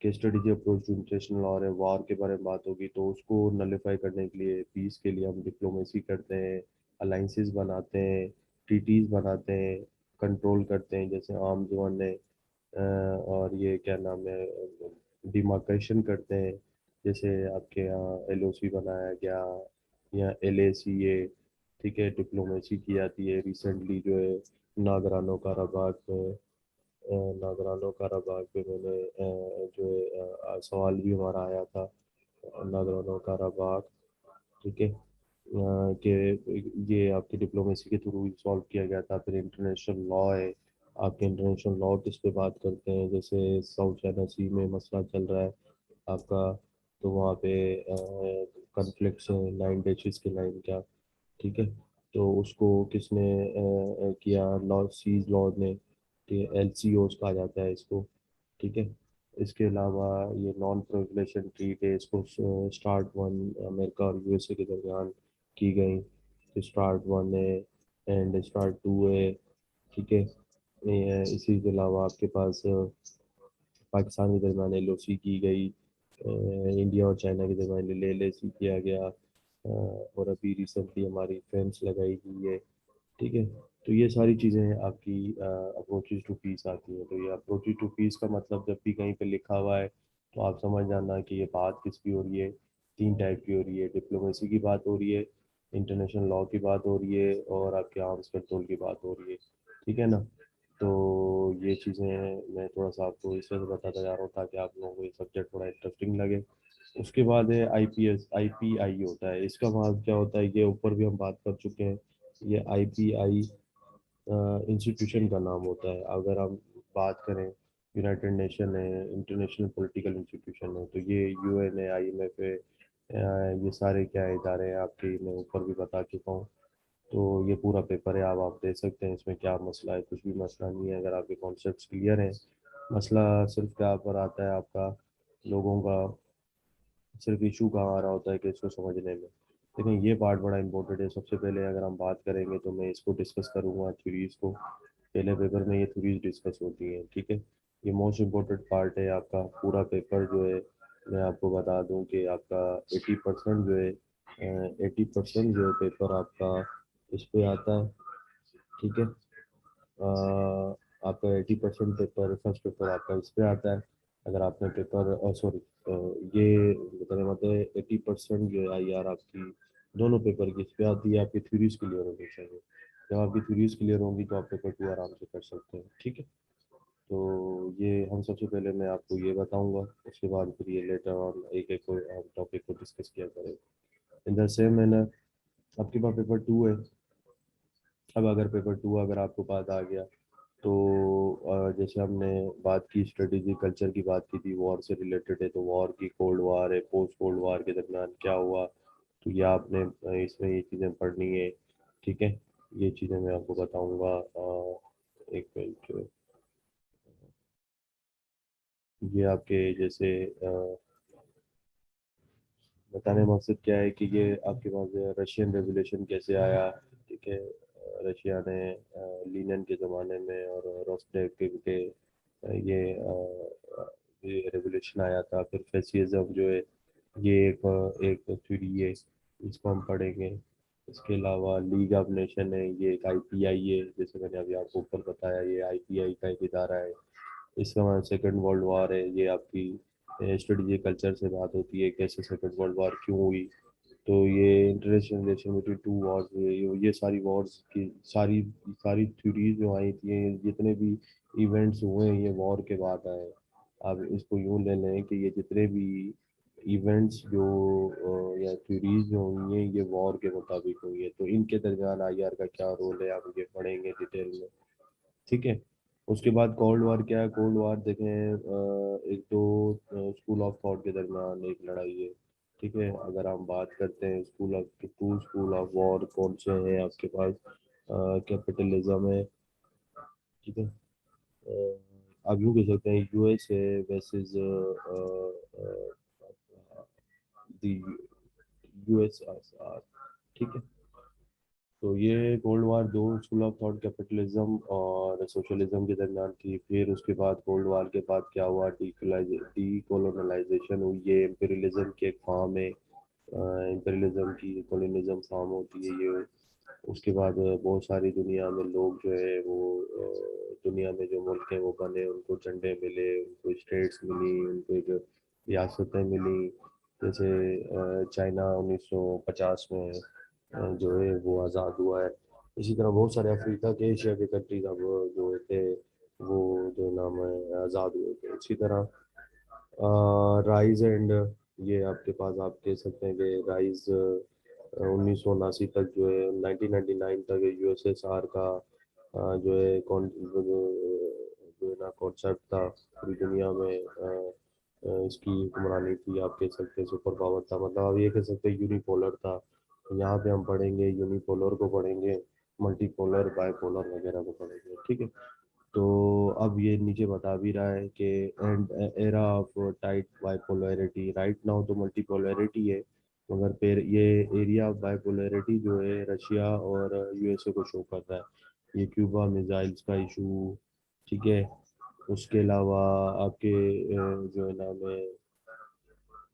केस स्टडी की अप्रोच टू इंटरनेशनल लॉ है, वार के बारे में बात होगी, तो उसको नलिफाई करने के लिए, पीस के लिए हम डिप्लोमेसी करते हैं, अलाइंसेस बनाते हैं, ट्रीटीज बनाते हैं, कंट्रोल करते हैं, जैसे आर्म्स वन है, और ये क्या नाम है, डिमार्केशन करते हैं। जैसे आपके यहाँ LOC बनाया गया या LACA, ठीक है, डिप्लोमेसी की जाती है। रिसेंटली जो है नागरानो काराबाग में, नागरानो काराबाग पे मैंने जो है सवाल भी हमारा आया था, नागरानो काराबाग, ठीक है, कि ये आपकी डिप्लोमेसी के थ्रू सॉल्व किया गया था। फिर इंटरनेशनल लॉ है, आपके इंटरनेशनल लॉ किस पे बात करते हैं, जैसे साउथ चाइना सी में मसला चल रहा है आपका, तो वहाँ पे कन्फ्लिक्ट्स हैं 9 डिशेस की लाइन का, ठीक है, तो उसको किसने किया, लॉ सीज लॉ ने, ठीक है, LCOs कहा जाता है इसको, ठीक है। इसके अलावा ये नॉन प्रोलिफरेशन ट्रीट है, इसको स्टार्ट वन अमेरिका और USA के दरमियान की गई। तो स्टार्ट वन है एंड स्टार्ट टू है, ठीक है। इसी के अलावा आपके पास पाकिस्तान के दरमियान LOC की गई, इंडिया और चाइना के दरमियान LAC किया गया, और अभी रिसेंटली हमारी फ्रेंड्स लगाई गई है, ठीक है। तो ये सारी चीज़ें आपकी अप्रोचेज टू पीस आती हैं। तो ये अप्रोचेज टू पीस का मतलब जब भी कहीं पे लिखा हुआ है तो आप समझ जाना कि ये बात किसकी हो रही है। 3 टाइप की हो रही है, डिप्लोमेसी की बात हो रही है, इंटरनेशनल लॉ की बात हो रही है, और आपके आर्म्स कंट्रोल की बात हो रही है, ठीक है ना। तो ये चीज़ें मैं थोड़ा सा आपको इस वजह से बताता जा रहा हूँ ताकि आप लोगों को ये सब्जेक्ट थोड़ा इंटरेस्टिंग लगे। उसके बाद है IPS, IPI होता है, इसका मतलब क्या होता है, ये ऊपर भी हम बात कर चुके हैं। ये IPI इंस्टीट्यूशन का नाम होता है। अगर हम बात करें, यूनाइटेड नेशन है, इंटरनेशनल पॉलिटिकल इंस्टीट्यूशन है, तो ये UN है, IMF है, ये सारे क्या इदारे हैं आपके, मैं ऊपर भी बता चुका हूँ। तो ये पूरा पेपर है, आप देख सकते हैं इसमें क्या मसला है। कुछ भी मसला नहीं है अगर आपके कॉन्सेप्ट क्लियर हैं। मसला सिर्फ क्या पर आता है आपका, लोगों का सिर्फ इशू कहाँ आ रहा होता है कि इसको समझने में। लेकिन ये पार्ट बड़ा इंपॉर्टेंट है। सबसे पहले अगर हम बात करेंगे तो मैं इसको डिस्कस करूँगा थ्योरीज को। पहले पेपर में ये थ्योरीज डिस्कस होती हैं, ठीक है। ये मोस्ट इम्पोर्टेंट पार्ट है आपका। पूरा पेपर जो है, मैं आपको बता दूं कि आपका 80% जो है, 80% जो है पेपर आपका इस पे आता है, ठीक है। आपका 80% पेपर, फर्स्ट पेपर आपका इस पे आता है। अगर आपने पेपर सॉरी, ये बताने मतलब 80% जो है IR आपकी दोनों पेपर की इस पे आती है। आपकी थ्योरीज क्लियर होनी चाहिए। जब आपकी थ्योरीज क्लियर होंगी तो आप पेपर 2 आराम से कर सकते हैं, ठीक है। तो ये हम सबसे पहले मैं आपको ये बताऊंगा, उसके बाद फिर ये लेटर ऑन एक एक को हम टॉपिक को डिस्कस किया करेंगे इन द सेम मैनर। आपके पास पेपर 2 है। अब अगर पेपर 2 अगर आपको पास आ गया तो जैसे हमने बात की, स्ट्रेटेजी कल्चर की बात की थी, वॉर से रिलेटेड है, तो वॉर की, कोल्ड वॉर है, पोस्ट कोल्ड वॉर के दरमियान क्या हुआ, तो ये आपने इसमें ये चीज़ें पढ़नी है, ठीक है। ये चीज़ें मैं आपको बताऊंगा। एक मिनट। ये आपके जैसे बताने का मकसद क्या है कि ये आपके पास रशियन रेवोल्यूशन कैसे आया। ठीक है, रशिया ने लीनिन के ज़माने में और रोस्टेव के ये रेवोल्यूशन आया था। फिर फैसिज्म जो है ये एक थ्योरी है, इसको हम पढ़ेंगे। इसके अलावा लीग ऑफ नेशन है, ये एक आईपीआई है, जैसे मैंने अभी आपको ऊपर बताया, ये आईपीआई का एक इदारा है। इसका मतलब सेकेंड वर्ल्ड वॉर है, ये आपकी स्ट्रेटेजी कल्चर से बात होती है कैसे सेकेंड वर्ल्ड वॉर क्यों हुई। तो ये international relation between two Wars हुए, ये सारी वॉर्स की सारी सारी थ्योरीज जो आई थी, जितने भी इवेंट्स हुए हैं ये वॉर के बाद आए। आप इसको यूं ले लें कि ये जितने भी इवेंट्स जो या थ्योरीज जो हुई हैं ये वॉर के मुताबिक हुई है। तो इनके दरमियान आईआर का क्या रोल है आप ये पढ़ेंगे डिटेल में। ठीक है, उसके बाद कोल्ड वॉर क्या है। कोल्ड वॉर देखें, एक दो स्कूल ऑफ थॉट के दरमियान एक लड़ाई है। ठीक है, अगर हम बात करते हैं टू स्कूल ऑफ वॉर कौन से हैं आपके पास, कैपिटलिज्म है। ठीक है, आप यूँ कह सकते हैं यूएस है वर्सेस दी यूएसएसआर। ठीक है, तो ये कोल्ड वार दो स्कूल ऑफ थॉट कैपिटलिज्म और सोशलिज्म के दरमियान थी। फिर उसके बाद कोल्ड वार के बाद क्या हुआ, डी कोलोनलाइजेशन हुई। ये इम्पीरियलिज्म की एक फॉर्म है, इम्पीरियलिज्म की कोलोनिज्म फॉर्म होती है ये। उसके बाद बहुत सारी दुनिया में लोग जो है वो दुनिया में जो मुल्क हैं वो बने, उनको झंडे मिले, उनको स्टेट्स मिली, उनको एक रियासतें मिली। जैसे चाइना 1950 में जो है वो आज़ाद हुआ है। इसी तरह बहुत सारे अफ्रीका के एशिया के कंट्रीज अब जो थे वो जो नाम है आज़ाद हुए थे। इसी तरह राइज एंड ये आपके पास आप कह सकते हैं कि राइज 1979 तक जो है 1999 तक यूएसएसआर का जो है कौन जो है ना कॉन्सेप्ट था पूरी दुनिया में। इसकी हुक्मरानी थी, आप कह सकते हैं सुपर पावर था, मतलब आप ये कह सकते हैं यूनिपोलर था। तो यहाँ पे हम पढ़ेंगे यूनिपोलर को पढ़ेंगे, मल्टीपोलर बाइपोलर वगैरह को पढ़ेंगे। ठीक है, तो अब ये नीचे बता भी रहा है कि and era of tight bipolarity, right now तो मल्टीपोलैरिटी है, मगर फिर ये एरिया ऑफ बाइपोलैरिटी जो है रशिया और यूएसए को शो कर रहा है। ये क्यूबा मिसाइल्स का इशू। ठीक है, उसके अलावा आपके जो है नाम है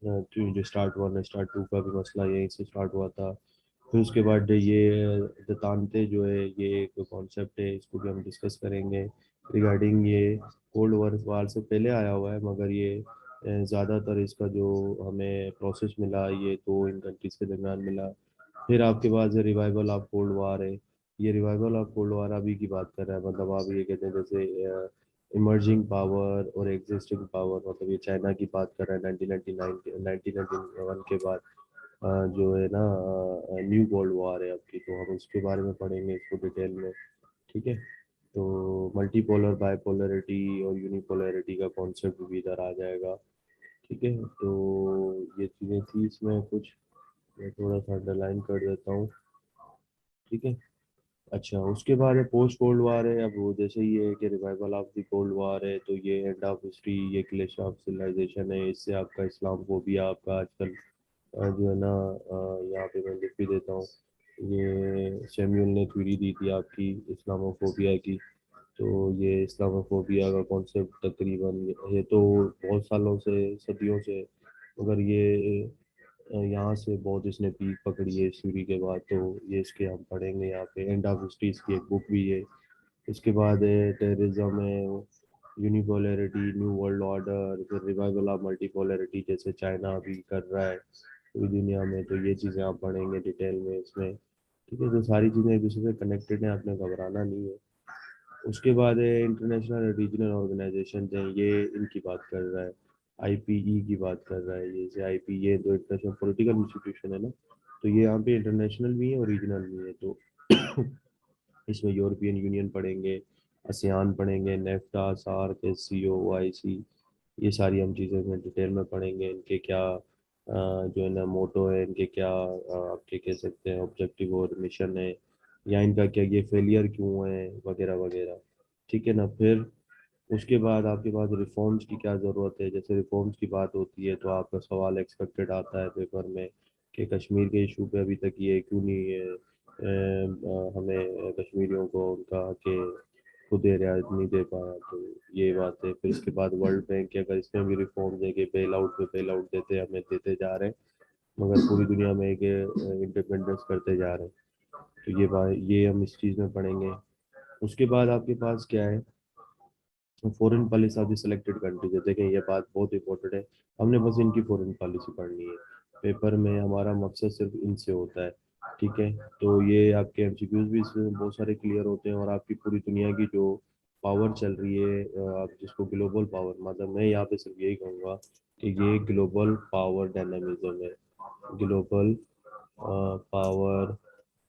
जो स्टार्ट वन स्टार्ट टू का भी मसला यहीं से स्टार्ट हुआ था। फिर उसके बाद ये दतानते जो है ये एक कॉन्सेप्ट है, इसको भी हम डिस्कस करेंगे रिगार्डिंग ये कोल्ड वॉर वार से पहले आया हुआ है, मगर ये ज़्यादातर इसका जो हमें प्रोसेस मिला ये दो इन कंट्रीज के दरमियान मिला। फिर आपके पास रिवाइवल ऑफ कोल्ड वॉर है। ये रिवाइवल ऑफ कोल्ड वॉर अभी की बात कर रहा है, मतलब आप ये कहते हैं जैसे इमर्जिंग पावर और एग्जिस्टिंग पावर, मतलब ये चाइना की बात कर रहा है 1999 के 1991 के बाद जो है ना न्यू कोल्ड वॉर है आपकी। तो हम उसके बारे में पढ़ेंगे इसको डिटेल में। ठीक है, तो मल्टीपोलर बाइपोलरिटी और यूनिपोलरिटी का कॉन्सेप्ट भी इधर आ जाएगा। ठीक है, तो ये चीज़ें थी इसमें कुछ, मैं थोड़ा सा अंडरलाइन कर देता हूँ। ठीक है, अच्छा उसके बाद है पोस्ट कोल्ड वार है। अब वो जैसे ही है कि revival of the cold war है, तो ये एंड ऑफ हिस्ट्री, ये क्लैश ऑफ सिविलाइजेशन है। इससे आपका इस्लाम फोबिया आपका आजकल जो है ना यहाँ पे मैं लिख भी देता हूँ। ये सैमुअल ने थ्योरी दी थी आपकी इस्लामोफोबिया की। तो ये इस्लामोफोबिया का कॉन्सेप्ट तकरीबन ये तो बहुत सालों से सदियों से, मगर ये यहाँ से बहुत इसने पीक पकड़ी है इस थ्योरी के बाद। तो ये इसके हम पढ़ेंगे यहाँ पे, एंड ऑफ हिस्ट्रीज की एक बुक भी है। इसके बाद है टेररिज्म है, यूनिपोलैरिटी न्यू वर्ल्ड ऑर्डर, फिर रिवाइवल ऑफ मल्टीपोलैरिटी जैसे चाइना अभी कर रहा है पूरी दुनिया में। तो ये चीज़ें आप पढ़ेंगे डिटेल में इसमें। ठीक है, तो सारी चीज़ें एक दूसरे से कनेक्टेड हैं, आपने घबराना नहीं है। उसके बाद है इंटरनेशनल रीजनल ऑर्गेनाइजेशन है, ये इनकी बात कर रहा है, आईपीई की बात कर रहा है। ये जैसे आईपी ये जो इंटरनेशनल पॉलिटिकल इंस्टीट्यूशन है ना, तो ये यहाँ पे इंटरनेशनल भी है और रीजनल भी है। तो इसमें यूरोपियन यूनियन पढ़ेंगे, आसियान पढ़ेंगे, नेफ्टा, सार्क, एससीओ, ओआईसी, ये सारी हम चीज़ें में डिटेल में पढ़ेंगे। इनके क्या जो है ना मोटो है, इनके क्या आपके कह सकते हैं ऑब्जेक्टिव और मिशन है, या इनका क्या ये फेलियर क्यों है वगैरह वगैरह। ठीक है ना। फिर उसके बाद आपके पास रिफॉर्म्स की क्या ज़रूरत है। जैसे रिफॉर्म्स की बात होती है तो आपका सवाल एक्सपेक्टेड आता है पेपर में कि कश्मीर के इशू पे अभी तक ये क्यों नहीं है, हमें कश्मीरियों को उनका के खुद रियायत नहीं दे पाया। तो ये बात है। फिर उसके बाद वर्ल्ड बैंक के अगर इसमें भी रिफॉर्म देंगे, बेल आउट पे बेल आउट देते हमें देते जा रहे हैं, मगर पूरी दुनिया में एक इंडिपेंडेंस करते जा रहे हैं। तो ये बात, ये हम इस चीज़ में पढ़ेंगे। उसके बाद आपके पास क्या है, foreign policy of the selected countries है। देखें ये बात बहुत इंपॉर्टेंट है, हमने बस इनकी फॉरेन पॉलिसी पढ़नी है। पेपर में हमारा मकसद सिर्फ इनसे होता है, ठीक है। तो ये आपके एमसीक्यूज भी इसमें बहुत सारे क्लियर होते हैं, और आपकी पूरी दुनिया की जो पावर चल रही है, आप जिसको ग्लोबल पावर, मतलब मैं यहाँ पे सिर्फ यही कहूँगा कि ये ग्लोबल पावर डायनामिज्म है। ग्लोबल पावर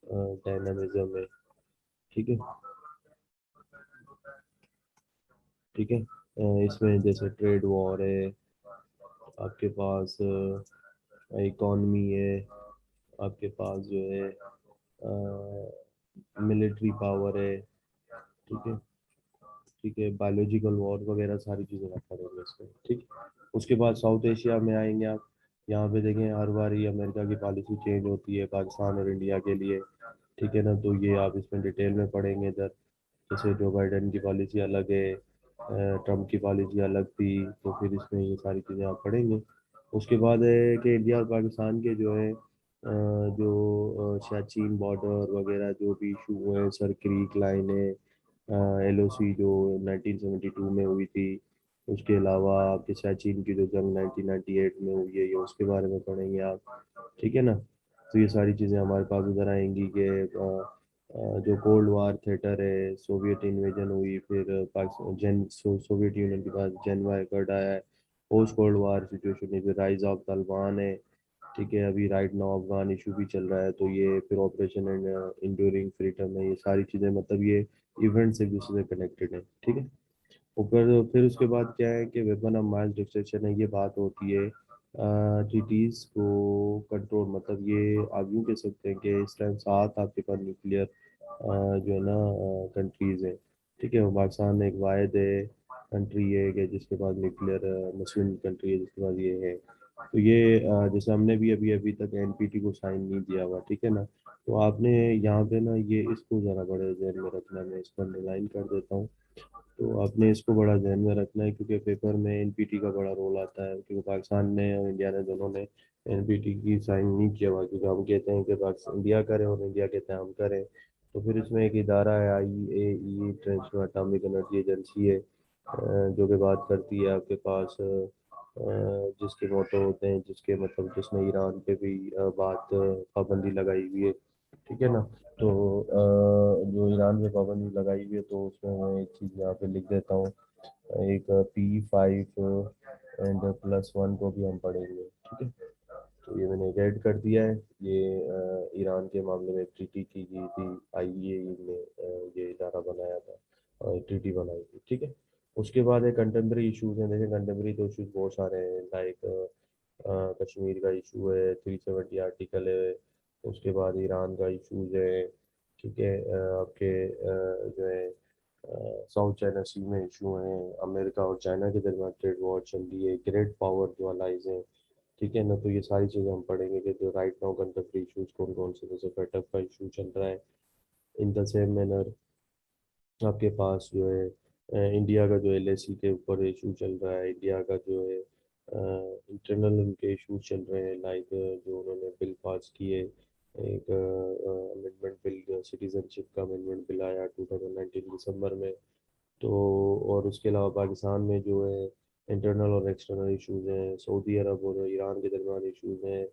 डायनामिज्म है, ठीक है। ठीक है, इसमें जैसे ट्रेड वॉर है, आपके पास इकॉनमी है, आपके पास जो है मिलिट्री पावर है, ठीक है। ठीक है, बायोलॉजिकल वॉर वगैरह सारी चीज़ें आप पढ़ेंगे इसमें, ठीक। उसके बाद साउथ एशिया में आएंगे आप। यहाँ पे देखें हर बार ही अमेरिका की पॉलिसी चेंज होती है पाकिस्तान और इंडिया के लिए, ठीक है ना। तो ये आप इसमें डिटेल में पढ़ेंगे इधर। जैसे जो बाइडेन की पॉलिसी अलग है, ट्रम्प की पॉलिसी अलग थी, तो फिर इसमें ये सारी चीज़ें आप पढ़ेंगे। उसके बाद है कि इंडिया और पाकिस्तान के जो है जो सियाचिन बॉर्डर वगैरह जो भी इशू हुए हैं, सर क्रीक लाइन है, एलओसी जो 1972 में हुई थी, उसके अलावा आपके सियाचिन की जो जंग 1998 में हुई है, ये उसके बारे में पढ़ेंगे आप, ठीक है ना। तो ये सारी चीज़ें हमारे पास उधर आएंगी कि जो कोल्ड वार थिएटर है, सोवियत इन्वेजन हुई, फिर पाकिस्तान सोवियत यूनियन के बाद जन वायकट आया है, पोस्ट कोल्ड वार सिचुएशन है, फिर राइज ऑफ तालिबान है, ठीक है। अभी राइट नाउ अफगान इशू भी चल रहा है, तो ये फिर ऑपरेशन एंड इंड्यूरिंग फ्रीडम है। ये सारी चीज़ें मतलब ये इवेंट्स एक दूसरे से कनेक्टेड है, ठीक है। ऊपर फिर उसके बाद क्या है कि वेपन ऑफ मास डिस्ट्रक्शन है, ये बात होती है ट्रीटीज को कंट्रोल, मतलब ये आप यूँ कह सकते हैं कि इस टाइम 7 आपके पास न्यूक्लियर जो है ना कंट्रीज है, ठीक है। वो पाकिस्तान एक वाहिद है कंट्री है कि जिसके पास न्यूक्लियर, मुस्लिम कंट्री है जिसके पास ये है। तो ये जैसे हमने भी अभी अभी तक एनपीटी को साइन नहीं दिया हुआ, ठीक है ना। तो आपने यहाँ पे ना ये इसको ज़रा बड़े जहन में रखना है, मैं इसको अंडरलाइन कर देता हूँ। तो आपने इसको बड़ा ध्यान में रखना है, क्योंकि पेपर में एनपीटी का बड़ा रोल आता है, क्योंकि पाकिस्तान ने और इंडिया ने दोनों ने एनपीटी की साइन नहीं किया हुआ, क्योंकि हम कहते हैं कि पाकिस्तान इंडिया करे और इंडिया कहते हैं हम करें। तो फिर इसमें एक इदारा है IAEA, international atomic energy agency है, जो कि बात करती है आपके पास जिसके मोटो होते हैं, जिसके मतलब जिसने ईरान पे भी बात पाबंदी लगाई हुई है, ठीक है ना। तो जो ईरान पे पाबंदी लगाई हुई है, तो उसमें मैं एक चीज़ यहाँ पे लिख देता हूँ, एक P5 एंड +1 को भी हम पढ़ेंगे, ठीक है। तो ये मैंने ऐड कर दिया है। ये ईरान के मामले में ट्रीटी की गई थी, IAEA ने ये इदारा बनाया था और ट्रीटी बनाई थी, ठीक है। उसके बाद एक कंटेम्प्रेरी इशूज हैं। देखिए कंटेम्प्रेरी तो इशूज बहुत सारे हैं, लाइक कश्मीर का इशू है, 370 आर्टिकल है। उसके बाद ईरान का इशूज है, ठीक है। आपके जो है साउथ चाइना सी में इशू हैं, अमेरिका और चाइना के दरमियान ट्रेड वॉर चल रही है, ग्रेट पावर जो अलाइज हैं, ठीक है ना। तो ये सारी चीज़ें हम पढ़ेंगे कि जो राइट नाउ कंटेम्प्रेरी इशूज कौन कौन से, जैसे फेटअप का इशू चल रहा है। इन द सेम मैनर आपके पास जो है इंडिया का जो LAC के ऊपर इशू चल रहा है, इंडिया का जो है इंटरनल उनके इशू चल रहे हैं, लाइक जो उन्होंने बिल पास किए, एक अमेंडमेंट बिल, सिटीजनशिप का अमेंडमेंट बिल आया 2019 दिसंबर में। तो और उसके अलावा पाकिस्तान में जो है इंटरनल और एक्सटर्नल इश्यूज हैं, सऊदी अरब और ईरान के दरमियान इश्यूज हैं,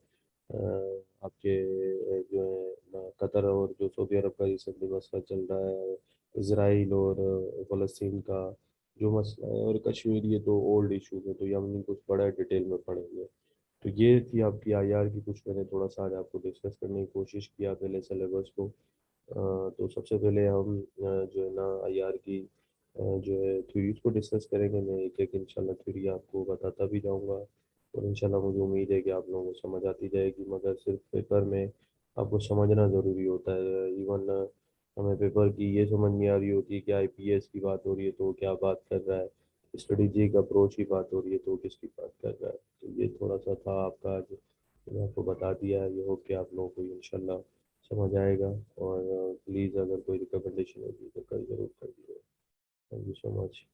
आपके जो है कतर और जो सऊदी अरब का रिसेंटली मसला चल रहा है, इसराइल और फ़लस्तीन का जो मसला है, और कश्मीर, ये दो ओल्ड इश्यूज हैं। तो ये हम कुछ बड़ा डिटेल में पढ़ेंगे। तो ये थी आपकी IR की कुछ, मैंने थोड़ा सा आज आपको डिस्कस करने की कोशिश किया पहले सिलेबस को। तो सबसे पहले हम जो है ना IR की जो है थ्योरीज को डिस्कस करेंगे। मैं एक एक इंशाल्लाह थ्योरी आपको बताता भी जाऊंगा, और इंशाल्लाह मुझे उम्मीद है कि आप लोगों को समझ आती जाएगी। मगर सिर्फ पेपर में आपको समझना ज़रूरी होता है। इवन हमें पेपर की ये समझ नहीं आ रही होती कि आईपीएस की बात हो रही है तो वो क्या बात कर रहा है, स्ट्रेटेजिक अप्रोच की बात हो रही है तो वो किसकी बात कर रहा है। तो ये थोड़ा सा था आपका आज मैंने आपको बता दिया है। ये हो कि आप लोगों को इंशाल्लाह समझ आएगा। और प्लीज़ अगर कोई रिकमेंडेशन होगी तो कल ज़रूर कर दीजिएगा। Thank you so much.